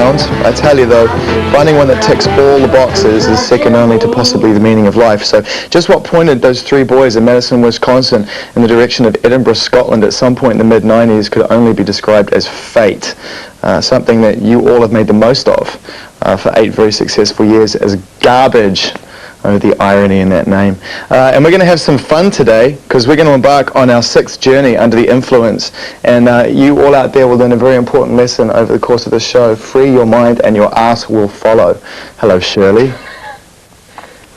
found. I tell you though, finding one that ticks all the boxes is second only to possibly the meaning of life. So just what pointed those three boys in Madison, Wisconsin in the direction of Edinburgh, Scotland at some point in the mid-90s could only be described as fate. Something that you all have made the most of for 8 very successful years as garbage. Oh, the irony in that name. And we're going to have some fun today because we're going to embark on our 6th journey under the influence, and you all out there will learn a very important lesson over the course of this show. Free your mind and your ass will follow. Hello, Shirley.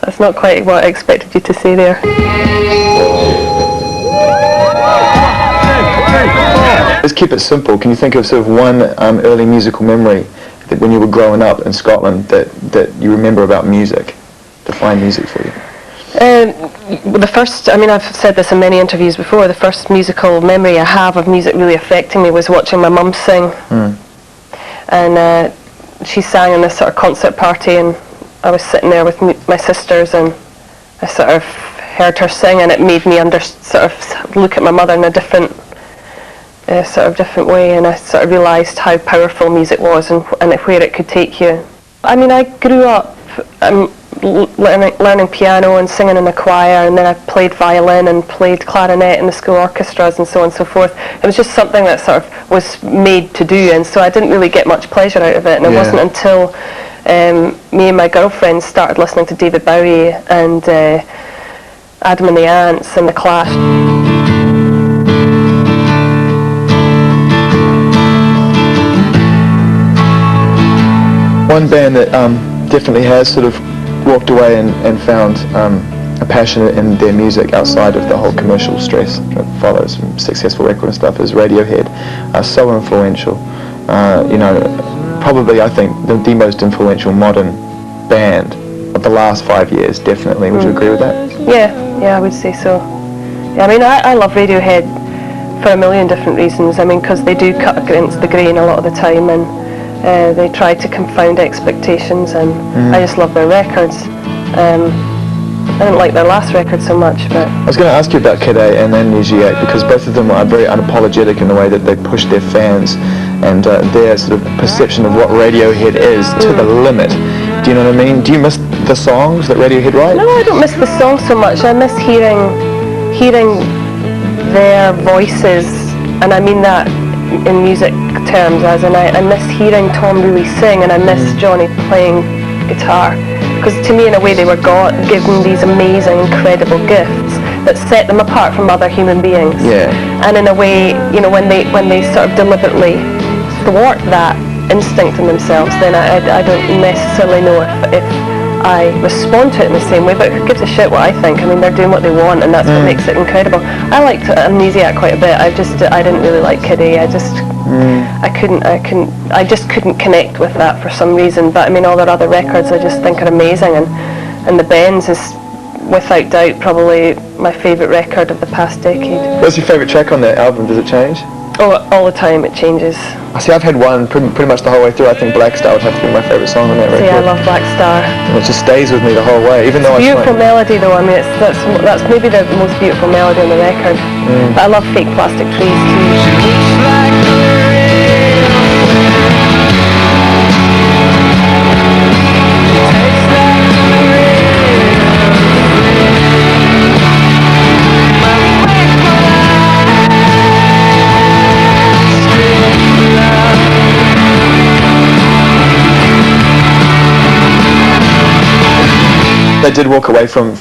That's not quite what I expected you to say there. Let's keep it simple. Can you think of sort of one early musical memory that when you were growing up in Scotland that you remember about music? Define music for you. The first, I mean, I've said this in many interviews before, the first musical memory I have of music really affecting me was watching my mum sing. And she sang in this sort of concert party, and I was sitting there with my sisters, and I sort of heard her sing, and it made me sort of look at my mother in a different different way, and I sort of realised how powerful music was and where it could take you. I mean, I grew up learning piano and singing in the choir, and then I played violin and played clarinet in the school orchestras and so on and so forth. It was just something that sort of was made to do, and so I didn't really get much pleasure out of it, and it wasn't until me and my girlfriend started listening to David Bowie and Adam and the Ants and The Clash. One band that definitely has sort of walked away and found a passion in their music outside of the whole commercial stress that follows from successful record and stuff is Radiohead. So influential. You know, probably I think the most influential modern band of the last 5 years, definitely. Would you agree with that? Yeah, I would say so. Yeah, I mean, I love Radiohead for a million different reasons. I mean, because they do cut against the grain a lot of the time, and they try to confound expectations, and I just love their records. I didn't like their last record so much, but... I was going to ask you about Kid A and Amnesiac, because both of them are very unapologetic in the way that they push their fans and their sort of perception of what Radiohead is to the limit. Do you know what I mean? Do you miss the songs that Radiohead write? No, I don't miss the songs so much. I miss hearing their voices, and I mean that in music terms, as in I miss hearing Tom really sing, and I miss Johnny playing guitar, because to me in a way they were given these amazing, incredible gifts that set them apart from other human beings. And in a way, you know, when they sort of deliberately thwart that instinct in themselves, then I don't necessarily know if I respond to it in the same way, but who gives a shit what I think? I mean, they're doing what they want, and that's what makes it incredible. I liked Amnesiac quite a bit. I didn't really like Kid A. I just couldn't connect with that for some reason. But I mean, all their other records I just think are amazing, and The Bends is without doubt probably my favourite record of the past decade. What's your favourite track on that album? Does it change? Oh, all the time it changes. I see, I've had one pretty much the whole way through. I think Black Star would have to be my favourite song on that record. Yeah, I love Black Star. And it just stays with me the whole way, even though beautiful melody though. I mean, that's maybe the most beautiful melody on the record. But I love Fake Plastic Trees too. They did walk away from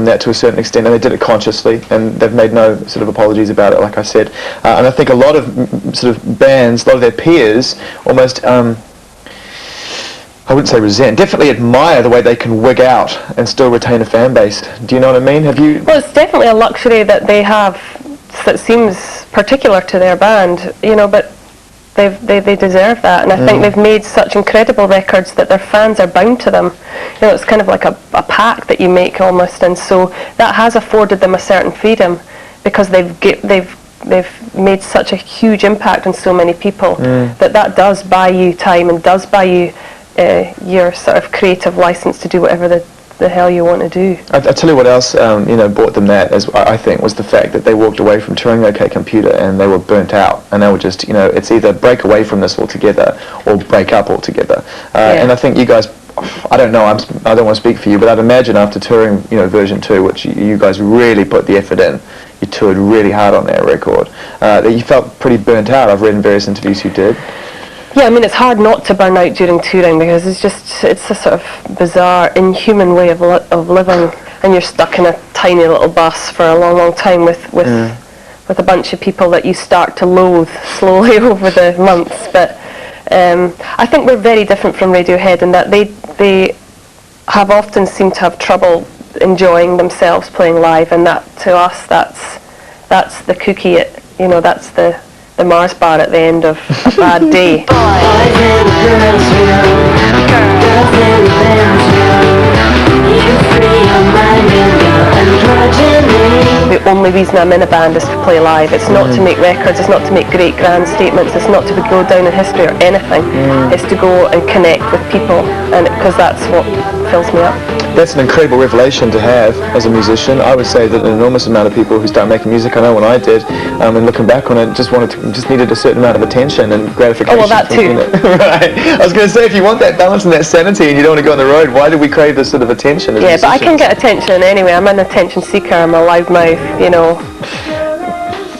that to a certain extent, and they did it consciously, and they've made no sort of apologies about it, like I said. And I think a lot of sort of bands, a lot of their peers, almost, I wouldn't say resent, definitely admire the way they can wig out and still retain a fan base. Do you know what I mean? Have you? Well, it's definitely a luxury that they have that seems particular to their band, you know, but they deserve that, and I think they've made such incredible records that their fans are bound to them. You know, it's kind of like a pact that you make almost, and so that has afforded them a certain freedom, because they've made such a huge impact on so many people that does buy you time and does buy you your sort of creative license to do whatever the the hell you want to do. I tell you what else, brought them that, as I think, was the fact that they walked away from touring OK Computer and they were burnt out, and they were just, it's either break away from this altogether or break up altogether. And I think you guys, I don't know, I don't want to speak for you, but I'd imagine after touring, version 2, which you guys really put the effort in, you toured really hard on that record, that you felt pretty burnt out. I've read in various interviews you did. Yeah, I mean, it's hard not to burn out during touring because it's a sort of bizarre, inhuman way of living, and you're stuck in a tiny little bus for a long, long time with a bunch of people that you start to loathe slowly over the months. But I think we're very different from Radiohead in that they have often seemed to have trouble enjoying themselves playing live, and that to us that's the cookie, that's the Mars bar at the end of a bad day. The only reason I'm in a band is to play live. It's not to make records, it's not to make great grand statements, it's not to go down in history or anything. It's to go and connect with people, and because that's what fills me up. That's an incredible revelation to have as a musician. I would say that an enormous amount of people who start making music, I know when I did, and looking back on it, just needed a certain amount of attention and gratification. Oh, well, that too. Right. I was going to say, if you want that balance and that sanity and you don't want to go on the road, why do we crave this sort of attention as musicians? But I can get attention anyway. I'm an attention seeker. I'm a loudmouth,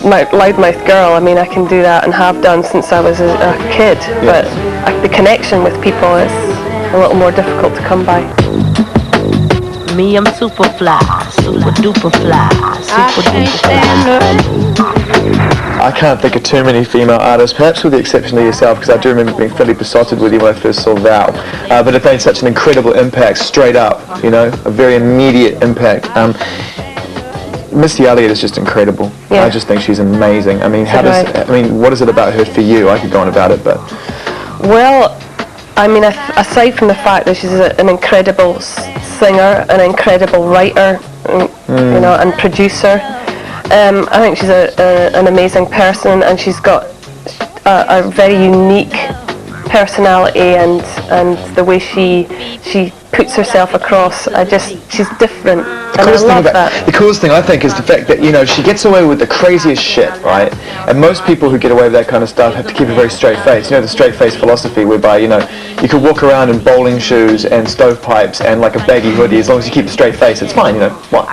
loudmouth girl. I mean, I can do that and have done since I was a kid. But the connection with people is a little more difficult to come by. Me, I'm super fly, super duper fly, super duper fly. I can't think of too many female artists, perhaps with the exception of yourself, because I do remember being fairly besotted with you when I first saw Val. But it made such an incredible impact, straight up, a very immediate impact. Missy Elliott is just incredible. I just think she's amazing. I mean, what is it about her for you? I could go on about it, but... Well, I mean, aside from the fact that she's an incredible singer, an incredible writer, and producer, I think she's an amazing person, and she's got a very unique personality, and the way she puts herself across. She's different, and I love that. The coolest thing I think is the fact that she gets away with the craziest shit, right? And most people who get away with that kind of stuff have to keep a very straight face. The straight face philosophy, whereby you could walk around in bowling shoes and stovepipes and like a baggy hoodie, as long as you keep a straight face, it's fine. What?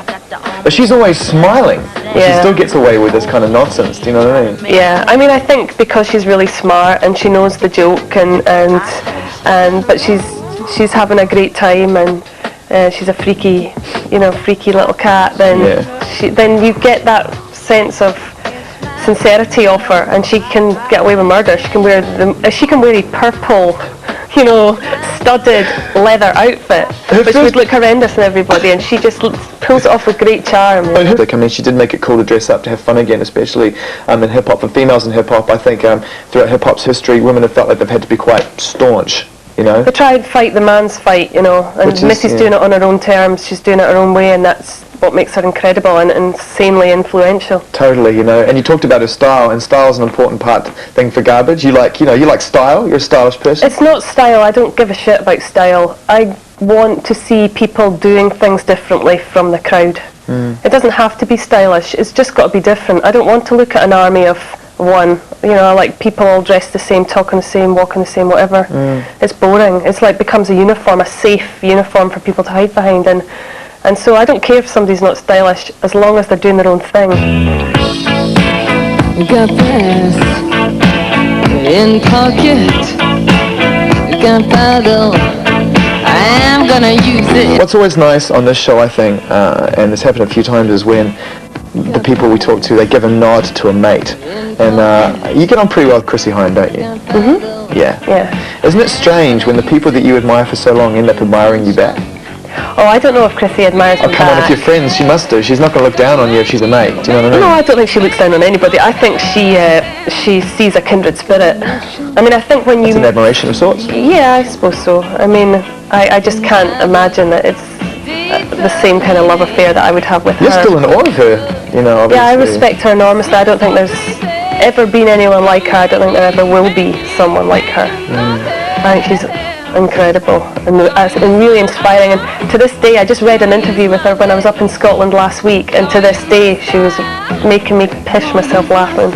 But she's always smiling. But she still gets away with this kind of nonsense. Do you know what I mean? Yeah. I mean, I think because she's really smart and she knows the joke, but she's having a great time, and she's a freaky little cat. Then you get that sense of sincerity off her, and she can get away with murder. She can wear a purple, studded leather outfit, which would look horrendous on everybody, and she just pulls it off with great charm. I mean, she did make it cool to dress up, to have fun again, especially in hip-hop. For females in hip-hop, I think throughout hip-hop's history, women have felt like they've had to be quite staunch. They try and fight the man's fight, and Missy's doing it on her own terms. She's doing it her own way, and that's what makes her incredible and insanely influential. Totally, and you talked about her style, and style is an important thing for Garbage. You like style. You're a stylish person. It's not style. I don't give a shit about style. I want to see people doing things differently from the crowd. It doesn't have to be stylish. It's just got to be different. I don't want to look at an army of one. I like people all dressed the same, talking the same, walking the same, whatever. It's boring. It's like becomes a uniform, a safe uniform for people to hide behind, and so I don't care if somebody's not stylish as long as they're doing their own thing. Got this in pocket, gunpowder, I'm gonna use it. What's always nice on this show, I think, and it's happened a few times, is when the people we talk to, they give a nod to a mate. And you get on pretty well with Chrissie Hynde, don't you? Mm-hmm. Yeah. Isn't it strange when the people that you admire for so long end up admiring you back? Oh, I don't know if Chrissie admires me back. Oh, come on, if you're friends, she must do. She's not going to look down on you if she's a mate. Do you know what I mean? No, I don't think she looks down on anybody. I think she sees a kindred spirit. I mean, I think when you... It's an admiration of sorts? Yeah, I suppose so. I mean, I just can't imagine that it's the same kind of love affair that I would have with her. You're still in awe of her, obviously. Yeah, I respect her enormously. I don't think there's ever been anyone like her. I don't think there ever will be someone like her. I think she's incredible and really inspiring. And to this day, I just read an interview with her when I was up in Scotland last week, and to this day, she was making me piss myself laughing.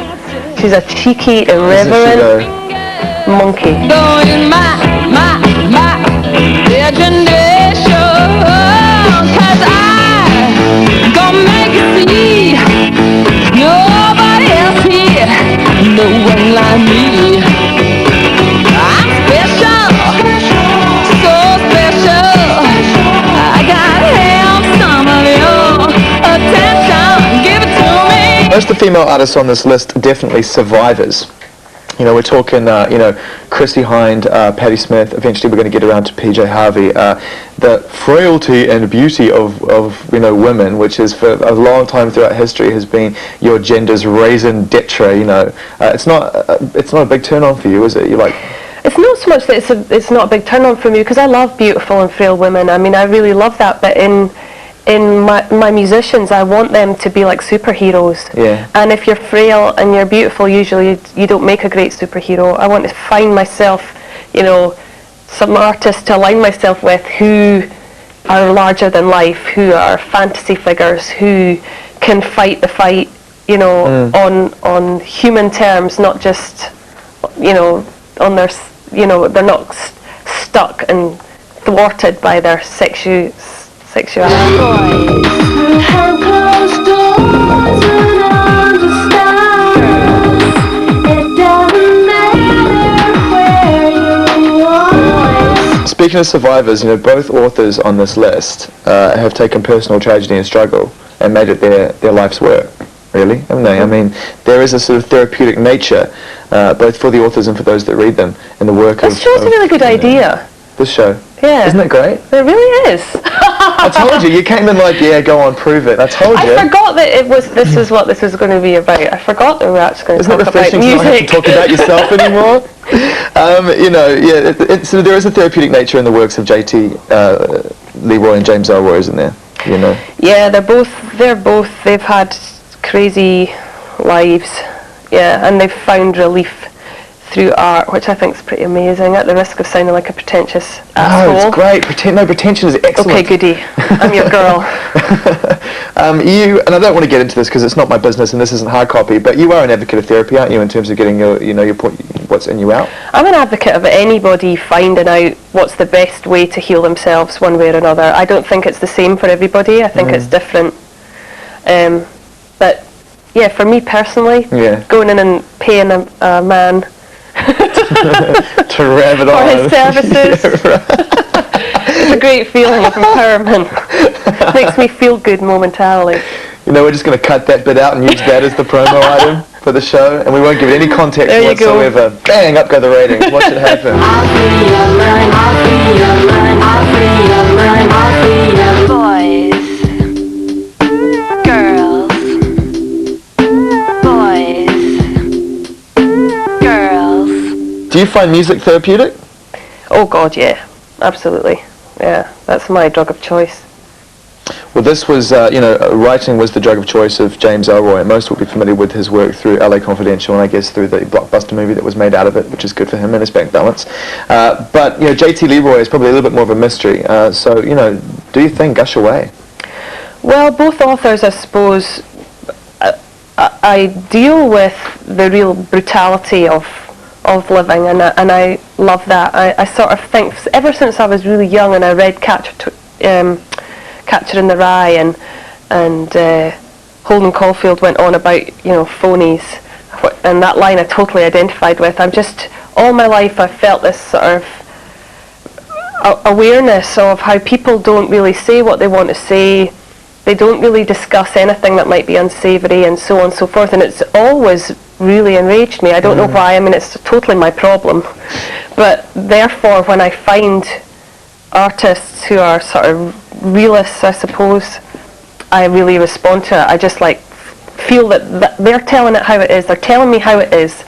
She's a cheeky, irreverent monkey. Going my imagination, 'cause I gonna make it see nobody else here, no one like me. I'm special, so special. I gotta have some of your attention, give it to me. Most of the female artists on this list are definitely survivors. You know, we're talking, Chrissy Hind, Patti Smith. Eventually, we're going to get around to PJ Harvey. The frailty and beauty of women, which is for a long time throughout history has been your gender's raison d'etre. You know, it's not a big turn on for you, is it? You're like. It's not so much that it's not a big turn on for me, because I love beautiful and frail women. I mean, I really love that. But in my musicians, I want them to be like superheroes. Yeah. And if you're frail and you're beautiful, usually you don't make a great superhero. I want to find myself, some artists to align myself with who are larger than life, who are fantasy figures, who can fight the fight, on human terms, not just, on their, they're not stuck and thwarted by their sexuality. Speaking of survivors, both authors on this list have taken personal tragedy and struggle and made it their life's work, really, haven't they? I mean, there is a sort of therapeutic nature, both for the authors and for those that read them, in the work This show's a really good idea. This show. Yeah. Isn't it great? It really is. I told you came in like, yeah, go on, prove it. I told you. I forgot that this is what this was going to be about. I forgot that we were actually going to talk about music. Isn't it refreshing to not have to talk about yourself anymore? So there is a therapeutic nature in the works of J.T. Leroy and James Elroy, isn't there? Yeah, they've had crazy lives, and they've found relief through art, which I think is pretty amazing, at the risk of sounding like a pretentious asshole. Oh, it's great. Pretension is excellent. Okay, goody. I'm your girl. And I don't want to get into this because it's not my business and this isn't hard copy, but you are an advocate of therapy, aren't you, in terms of getting your point, what's in you out? I'm an advocate of anybody finding out what's the best way to heal themselves one way or another. I don't think it's the same for everybody. I think it's different. But yeah, for me personally, going in and paying a man to rev it for his services. It's a great feeling of empowerment. Makes me feel good momentarily. We're just going to cut that bit out and use that as the promo item for the show, and we won't give it any context whatsoever. Go. Bang, up go the ratings. Watch it happen. Do you find music therapeutic? Oh God, yeah, absolutely. Yeah, that's my drug of choice. Well, this was, writing was the drug of choice of James Elroy, and most will be familiar with his work through LA Confidential, and I guess through the blockbuster movie that was made out of it, which is good for him and his bank balance. But J.T. Leroy is probably a little bit more of a mystery. So, do you think, gush away? Well, both authors, I suppose, I deal with the real brutality of living, and I love that. I sort of think, ever since I was really young and I read Catcher in the Rye and Holden Caulfield went on about phonies, and that line I totally identified with. All my life I've felt this sort of awareness of how people don't really say what they want to say. They don't really discuss anything that might be unsavoury, and so on and so forth, and it's always really enraged me. I don't know why. I mean, it's totally my problem. But therefore, when I find artists who are sort of realists, I suppose, I really respond to it. I just feel that they're telling it how it is. They're telling me how it is,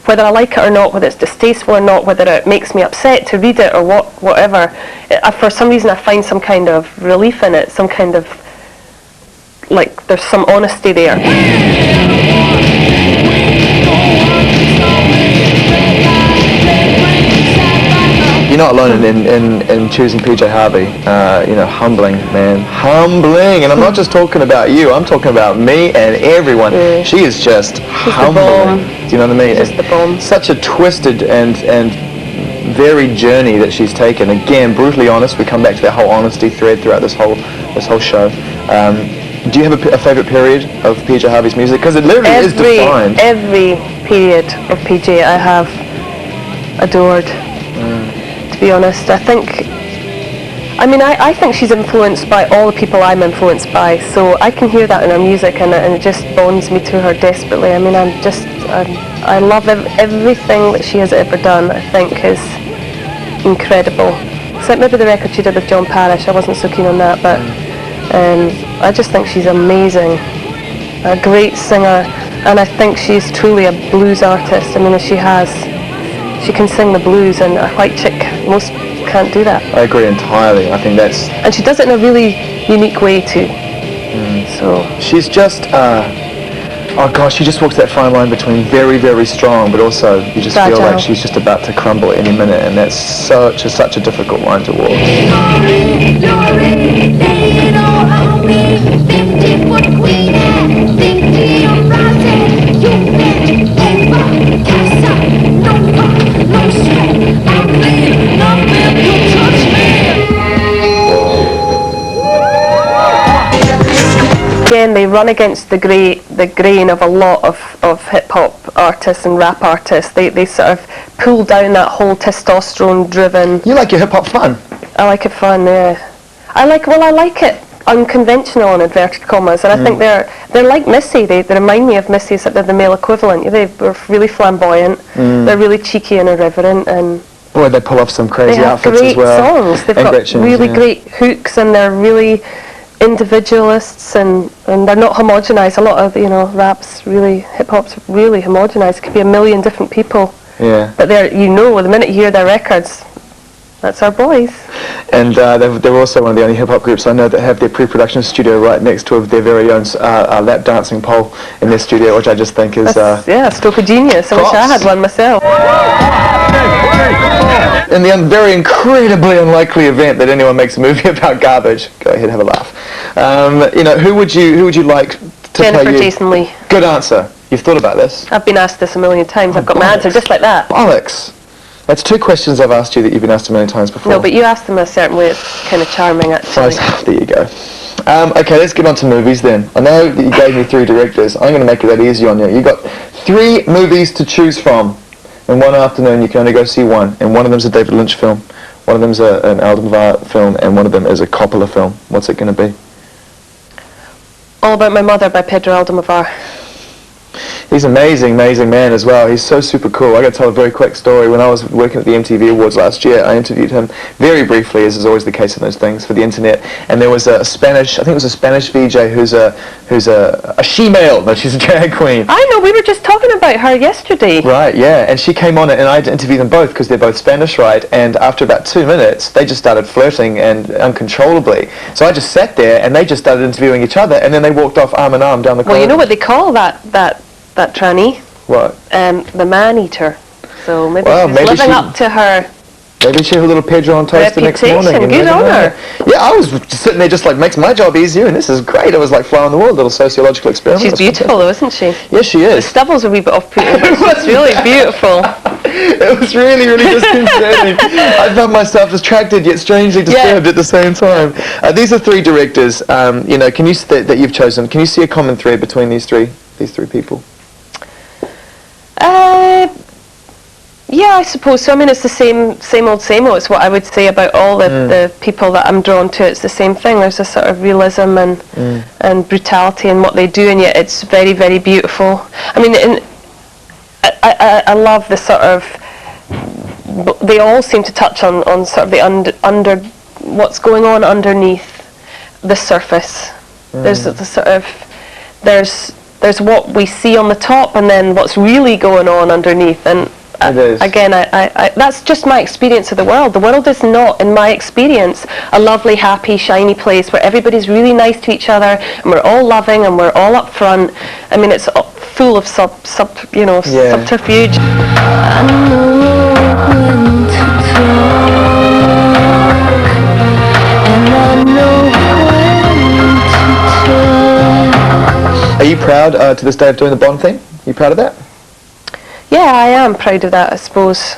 whether I like it or not, whether it's distasteful or not, whether it makes me upset to read it or whatever. For some reason, I find some kind of relief in it, some kind of there's some honesty there. not alone in choosing PJ Harvey. You know, humbling, man, humbling. And I'm not just talking about you. I'm talking about me and everyone. Yeah. She is just humbling. Do you know what I mean? Just the bomb. Such a twisted and varied journey that she's taken. Again, brutally honest. We come back to that whole honesty thread throughout this whole show. Do you have a favourite period of PJ Harvey's music? Because it literally is defined. Every period of PJ I have adored. To be honest, I think she's influenced by all the people I'm influenced by. So I can hear that in her music, and it just bonds me to her desperately. I mean, I love everything that she has ever done. I think is incredible. Except maybe the record she did with John Parrish. I wasn't so keen on that, but I just think she's amazing. A great singer, and I think she's truly a blues artist. I mean, she can sing the blues, and a white chick, most can't do that. I agree entirely. I think that's... And she does it in a really unique way too. So she's just... oh gosh, she just walks that fine line between very, very strong, but also you just fragile. feel like she's just about to crumble any minute, and that's such a difficult line to walk. Again, they run against the grain of a lot of hip-hop artists and rap artists. They sort of pull down that whole testosterone-driven... You like your hip-hop fun? I like it fun, yeah. I like it unconventional, in inverted commas, and I think they're like Missy. They remind me of Missy, except they're the male equivalent. They're really flamboyant, they're really cheeky and irreverent, and... Boy, they pull off some crazy outfits as well. They have great songs. They've got really great hooks, and they're really... individualists, and they're not homogenized. A lot of rap's really, hip-hop's really homogenized. It could be a million different people. Yeah. But the minute you hear their records, that's our boys. And they're also one of the only hip-hop groups I know that have their pre-production studio right next to their very own lap dancing pole in their studio, which I just think is... a stroke of genius. I wish I had one myself. In the very incredibly unlikely event that anyone makes a movie about garbage, go ahead, have a laugh. Who would you like to Jennifer play you? Jason Leigh. Good answer. You've thought about this? I've been asked this a million times. I've got my answer just like that. Bollocks. That's two questions I've asked you that you've been asked a million times before. No, but you asked them a certain way. It's kind of charming, actually. There you go. Okay, let's get on to movies then. I know that you gave me 3 directors. I'm going to make it that easy on you. You've got 3 movies to choose from. In one afternoon, you can only go see one. And one of them's a David Lynch film, one of them's an Almodovar film, and one of them is a Coppola film. What's it going to be? All About My Mother by Pedro Almodovar. He's an amazing, amazing man as well. He's so super cool. I got to tell a very quick story. When I was working at the MTV Awards last year, I interviewed him very briefly, as is always the case in those things, for the internet. And there was a Spanish, I think it was a Spanish VJ who's a she-male, but she's a drag queen. I know, we were just talking about her yesterday. Right, yeah. And she came on it, and I had to interview them both because they're both Spanish, right? And after about 2 minutes, they just started flirting and uncontrollably. So I just sat there, and they just started interviewing each other, and then they walked off arm in arm down the corridor. Well, you know what they call that tranny? What? The man-eater. So maybe she's living up to her... Maybe she had a little Pedro on toast the next morning. Good on her. Yeah, I was sitting there just like, makes my job easier, and this is great. It was like fly on the wall, a little sociological experiment. She's beautiful though, isn't she? Yes, she is. The stubble's a wee bit off-putting, but she's really beautiful. It was really, really disconcerting. I felt myself distracted yet strangely disturbed at the same time. These are 3 directors, can you that you've chosen. Can you see a common thread between these three people? Yeah, I suppose so. I mean, it's the same old. It's what I would say about all the people that I'm drawn to. It's the same thing. There's a sort of realism and brutality in what they do, and yet it's very, very beautiful. I mean, I love the sort of... They all seem to touch on sort of the under what's going on underneath the surface. There's the sort of... There's what we see on the top, and then what's really going on underneath. And again, I that's just my experience of the world. The world is not, in my experience, a lovely, happy, shiny place where everybody's really nice to each other, and we're all loving, and we're all up front. I mean, it's full of subterfuge. I know when to talk. Are you proud to this day of doing the Bond theme? Are you proud of that? Yeah, I am proud of that, I suppose.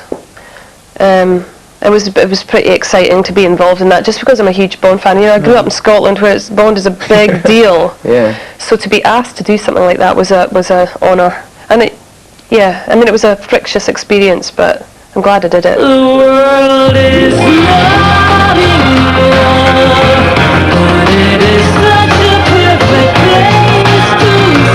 It was pretty exciting to be involved in that, just because I'm a huge Bond fan. You know, I grew up in Scotland, where Bond is a big deal. Yeah. So to be asked to do something like that was a honour, and it was a frictious experience, but I'm glad I did it. The world is not enough, but it is such a perfect place to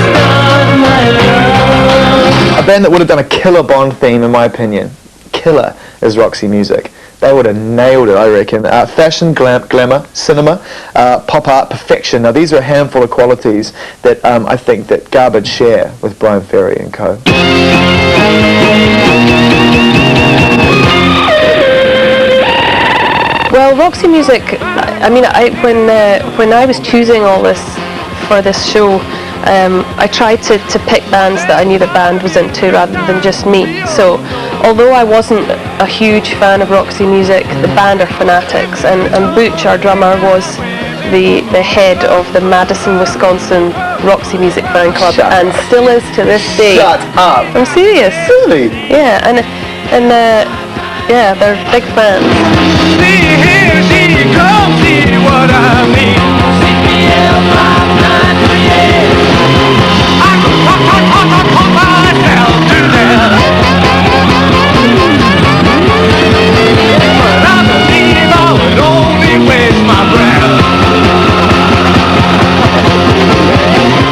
start my love. A band that would have done a killer Bond theme, in my opinion, killer, is Roxy Music. They would have nailed it, I reckon. Fashion, glamour, cinema, pop art, perfection. Now these are a handful of qualities that I think that Garbage share with Brian Ferry and co. Well, Roxy Music, I mean, when I was choosing all this for this show, I tried to pick bands that I knew the band was into rather than just me. So, although I wasn't a huge fan of Roxy Music, the band are fanatics, and Butch, our drummer, was the head of the Madison, Wisconsin Roxy Music fan club, and still is to this day. Shut up! I'm serious. Really? Yeah, and yeah, they're big fans. See, here she comes, see what I mean. CPL 593. I could talk myself to that. But I believe I would only waste my breath.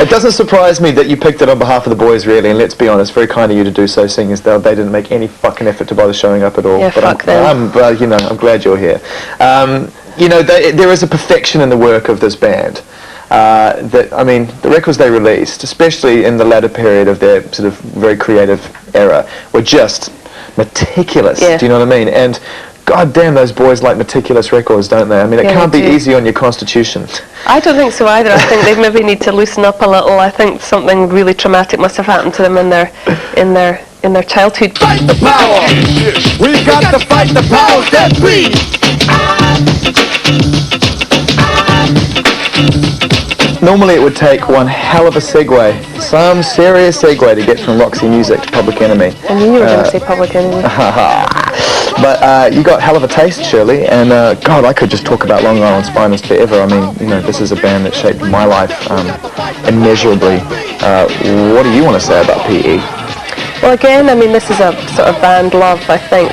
It doesn't surprise me that you picked it on behalf of the boys, really, and let's be honest, very kind of you to do so, seeing as they didn't make any fucking effort to bother showing up at all. Yeah, but fuck them. I'm glad you're here. There is a perfection in the work of this band. The records they released, especially in the latter period of their sort of very creative era, were just meticulous. Yeah. Do you know what I mean? And God damn, those boys like meticulous records, don't they? I mean, it can't be easy on your constitution. I don't think so either. I think they maybe need to loosen up a little. I think something really traumatic must have happened to them in their childhood. Fight the power! We've got to fight the powers that be! Normally it would take one hell of a segue, some serious segue, to get from Roxy Music to Public Enemy. I knew you were going to say Public Enemy. But you got hell of a taste, Shirley, and God, I could just talk about Long Island's Finest forever. I mean, this is a band that shaped my life immeasurably. What do you want to say about PE? Well, again, I mean, this is a sort of band love, I think.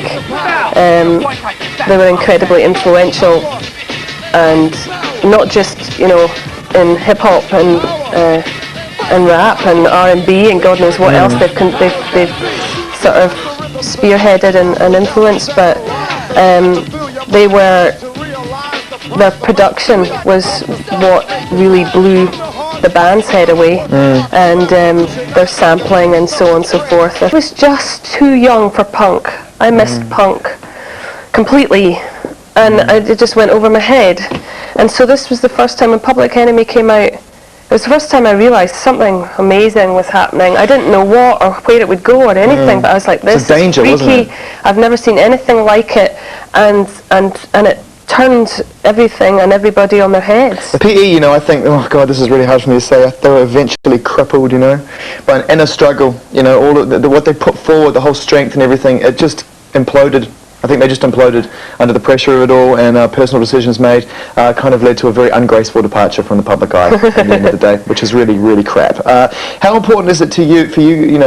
They were incredibly influential, and not just, in hip-hop and rap and R&B and God knows what else they've sort of spearheaded and influenced, but their production was what really blew the band's head away, and their sampling and so on and so forth. I was just too young for punk. I missed punk completely, and it just went over my head. And so this was the first time when Public Enemy came out. It was the first time I realised something amazing was happening. I didn't know what or where it would go or anything, but I was like, this is danger, freaky. wasn't it? I've never seen anything like it, and it turned everything and everybody on their heads. The PE, I think, oh God, this is really hard for me to say. They were eventually crippled, by an inner struggle. All of what they put forward, the whole strength and everything, it just imploded. I think they just imploded under the pressure of it all, and personal decisions made kind of led to a very ungraceful departure from the public eye at the end of the day, which is really, really crap. How important is it for you,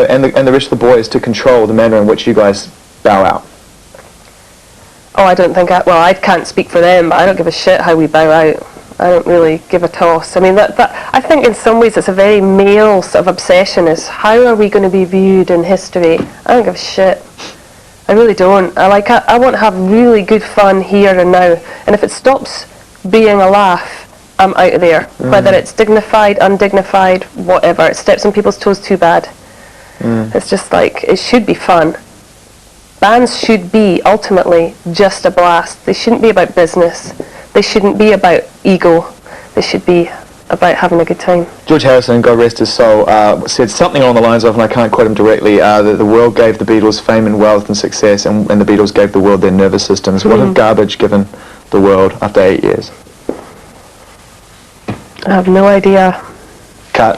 and the rest of the boys to control the manner in which you guys bow out? Oh, I don't think I can't speak for them, but I don't give a shit how we bow out. I don't really give a toss. I mean, that I think in some ways it's a very male sort of obsession, is how are we going to be viewed in history? I don't give a shit. I really don't. I want to have really good fun here and now, and if it stops being a laugh, I'm out of there. Whether it's dignified, undignified, whatever. It steps on people's toes too bad. It's just like, it should be fun. Bands should be ultimately just a blast. They shouldn't be about business. They shouldn't be about ego. They should be about having a good time. George Harrison, God rest his soul, said something along the lines of, and I can't quote him directly, that the world gave the Beatles fame and wealth and success, and the Beatles gave the world their nervous systems. What have Garbage given the world after 8 years? I have no idea. Cut.